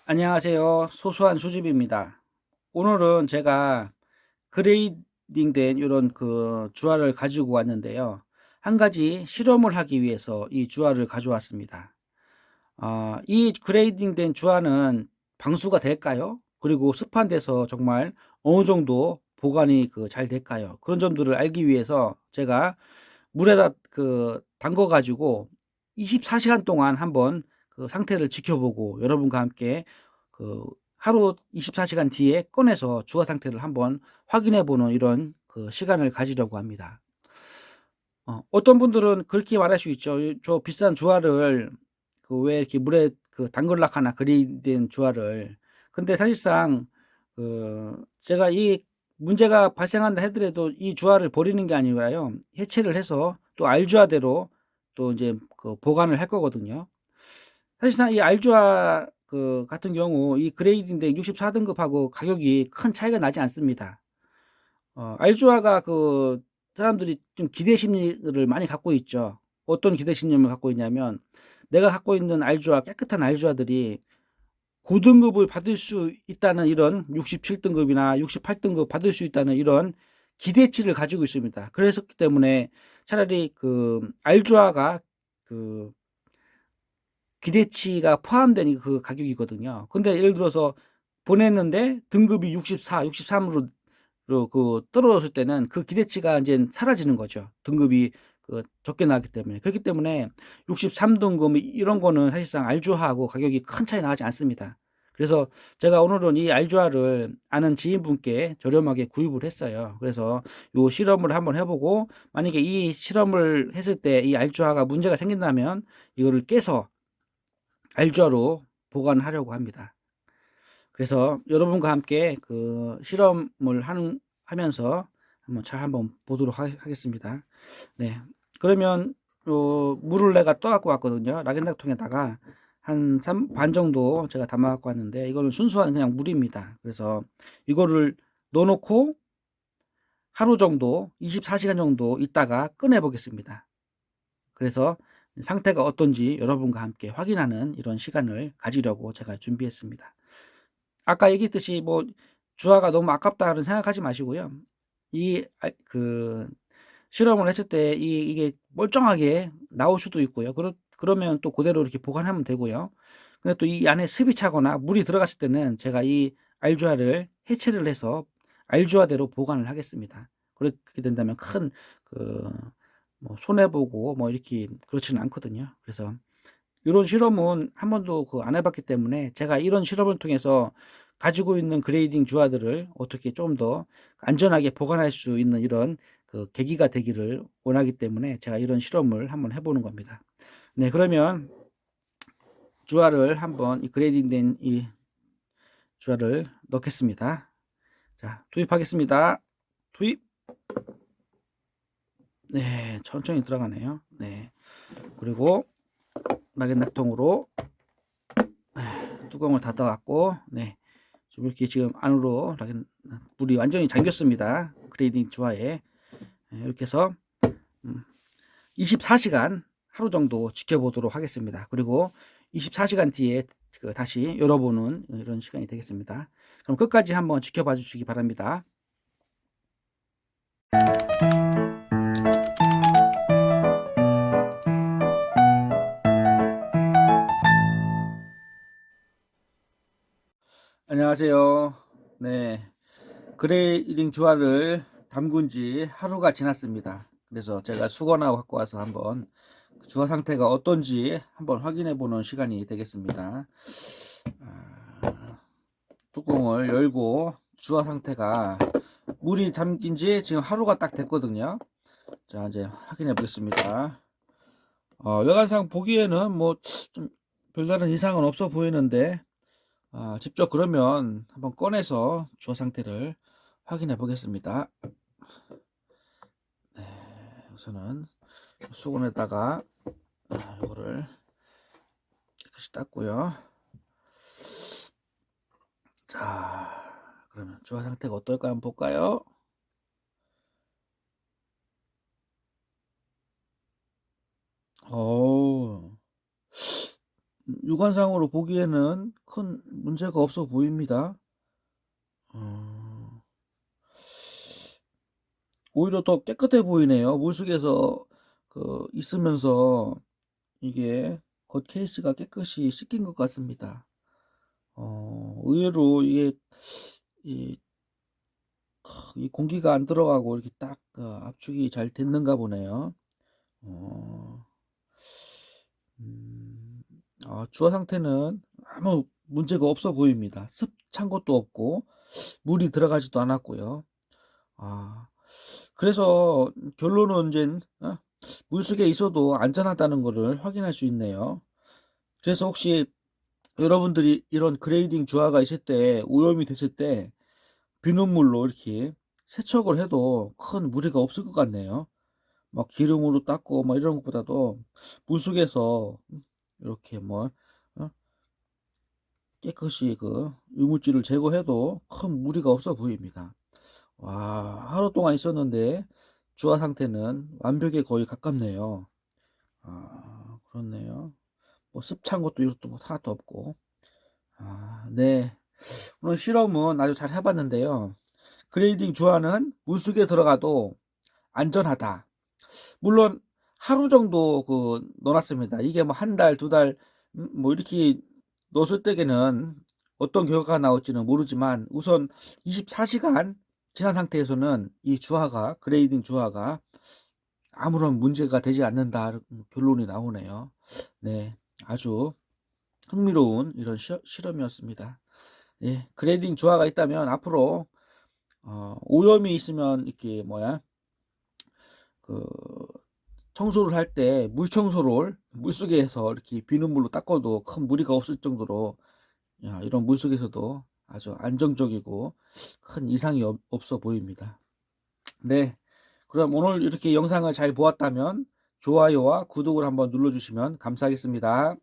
안녕하세요. 소소한 수집입니다. 오늘은 제가 그레이딩된 이런 주화를 가지고 왔는데요. 한 가지 실험을 하기 위해서 이 주화를 가져왔습니다. 이 그레이딩된 주화는 방수가 될까요? 그리고 습한 데서 정말 어느 정도 보관이 잘 될까요? 그런 점들을 알기 위해서 제가 물에다 담궈 가지고 24시간 동안 한번 상태를 지켜보고 여러분과 함께 그 하루 24시간 뒤에 꺼내서 주화 상태를 한번 확인해 보는 이런 시간을 가지려고 합니다. 어떤 분들은 그렇게 말할 수 있죠. 저 비싼 주화를 왜 이렇게 물에 담글락 하나 그리된 주화를. 근데 사실상 제가 이 문제가 발생한다 하더라도 이 주화를 버리는 게 아니라요. 해체를 해서 또 알주화대로 또 이제 보관을 할 거거든요. 사실상 이 알주화 같은 경우 이 그레이드인데 64 등급하고 가격이 큰 차이가 나지 않습니다. 알주화가 사람들이 좀 기대 심리를 많이 갖고 있죠. 어떤 기대 신념을 갖고 있냐면 내가 갖고 있는 알주화, 깨끗한 알주화들이 고등급을 받을 수 있다는 이런 67 등급이나 68 등급 받을 수 있다는 이런 기대치를 가지고 있습니다. 그랬었기 때문에 차라리 알주화가 그 기대치가 포함된 가격이거든요. 근데 예를 들어서 보냈는데 등급이 64, 63으로 떨어졌을 때는 그 기대치가 인제 사라지는 거죠. 등급이 적게 나왔기 때문에. 그렇기 때문에 63 등급 이런 거는 사실상 알주화하고 가격이 큰 차이 나지 않습니다. 그래서 제가 오늘은 이 알주화를 아는 지인분께 저렴하게 구입을 했어요. 그래서 요 실험을 한번 해 보고 만약에 이 실험을 했을 때 이 알주화가 문제가 생긴다면 이거를 깨서 알주화로 보관하려고 합니다. 그래서 여러분과 함께 실험을 하면서 한번 보도록 하겠습니다. 네. 그러면 물을 내가 떠 갖고 왔거든요. 락앤락 통에다가 한 반 정도 제가 담아 갖고 왔는데 이거는 순수한 그냥 물입니다. 그래서 이거를 넣어 놓고 하루 정도 24시간 정도 있다가 꺼내 보겠습니다. 그래서 상태가 어떤지 여러분과 함께 확인하는 이런 시간을 가지려고 제가 준비했습니다. 아까 얘기했듯이 뭐 '주화가 너무 아깝다.'는 생각하지 마시고요. 이 실험을 했을 때 이게 멀쩡하게 나올 수도 있고요. 그러면 또 고대로 이렇게 보관하면 되고요. 근데 또 이 안에 습이 차거나 물이 들어갔을 때는 제가 이 알주화를 해체를 해서 알주화대로 보관을 하겠습니다. 그렇게 된다면 큰 그 손해 보고 이렇게 그렇지는 않거든요. 그래서 요런 실험은 한 번도 안 해 봤기 때문에 제가 이런 실험을 통해서 가지고 있는 그레이딩 주화들을 어떻게 좀 더 안전하게 보관할 수 있는 이런 계기가 되기를 원하기 때문에 제가 이런 실험을 한번 해 보는 겁니다. 네, 그러면 주화를 한번 이 그레이딩된 이 주화를 넣겠습니다. 자, 투입하겠습니다. 투입. 네, 천천히 들어가네요. 네. 그리고 락앤락통으로 뚜껑을 닫아 갖고 네. 좀 이렇게 지금 안으로 물이 완전히 잠겼습니다. 그레이딩 주화에. 이렇게 해서 24시간 하루 정도 지켜보도록 하겠습니다. 그리고 24시간 뒤에 다시 열어보는 이런 시간이 되겠습니다. 그럼 끝까지 한번 지켜봐 주시기 바랍니다. 안녕하세요. 네. 그레이딩 주화를 담근 지 하루가 지났습니다. 그래서 제가 수건하고 갖고 와서 한번 주화 상태가 어떤지 한번 확인해 보는 시간이 되겠습니다. 뚜껑을 열고 주화 상태가 물이 잠긴 지 지금 하루가 딱 됐거든요. 자, 이제 확인해 보겠습니다. 여간상 보기에는 좀 별다른 이상은 없어 보이는데 직접 그러면 한번 꺼내서 주화 상태를 확인해 보겠습니다. 네, 우선은 수건에다가 이거를 깨끗이 닦고요. 자, 그러면 주화 상태가 어떨까 한번 볼까요? 오, 육안상으로 보기에는 큰 문제가 없어 보입니다. 어, 오히려 더 깨끗해 보이네요. 물속에서 있으면서 이게 겉 케이스가 깨끗이 씻긴 것 같습니다. 의외로 이게 이, 이 공기가 안 들어가고 이렇게 딱 압축이 잘 됐는가 보네요. 어, 음, 주화 상태는 아무 문제가 없어 보입니다. 습 찬 것도 없고 물이 들어가지도 않았고요. 아, 그래서 결론은 이제 물속에 있어도 안전하다는 것을 확인할 수 있네요. 그래서 혹시 여러분들이 이런 그레이딩 주화가 있을 때 오염이 됐을 때 비눗물로 이렇게 세척을 해도 큰 무리가 없을 것 같네요. 막 기름으로 닦고 막 이런 것보다도 물속에서 이렇게 뭐 어? 깨끗이 이물질을 제거해도 큰 무리가 없어 보입니다. 와, 하루 동안 있었는데 주화 상태는 완벽에 거의 가깝네요. 그렇네요. 뭐 습찬 것도 이렇던 거 하나도 없고. 네. 오늘 실험은 아주 잘 해봤는데요. 그레이딩 주화는 물속에 들어가도 안전하다. 물론 하루 정도 넣어놨습니다. 이게 뭐 한 달, 두 달, 뭐 이렇게 넣었을 때에는 어떤 결과가 나올지는 모르지만 우선 24시간 지난 상태에서는 이 주화가, 그레이딩 주화가 아무런 문제가 되지 않는다 결론이 나오네요. 네, 아주 흥미로운 이런 실험이었습니다. 예, 그레이딩 주화가 있다면 앞으로 오염이 있으면 이렇게 그 청소를 할 때 물 청소를 물속에서 이렇게 비눗물로 닦아도 큰 무리가 없을 정도로 이런 물속에서도 아주 안정적이고 큰 이상이 없어 보입니다. 네, 그럼 오늘 이렇게 영상을 잘 보았다면 좋아요와 구독을 한번 눌러주시면 감사하겠습니다.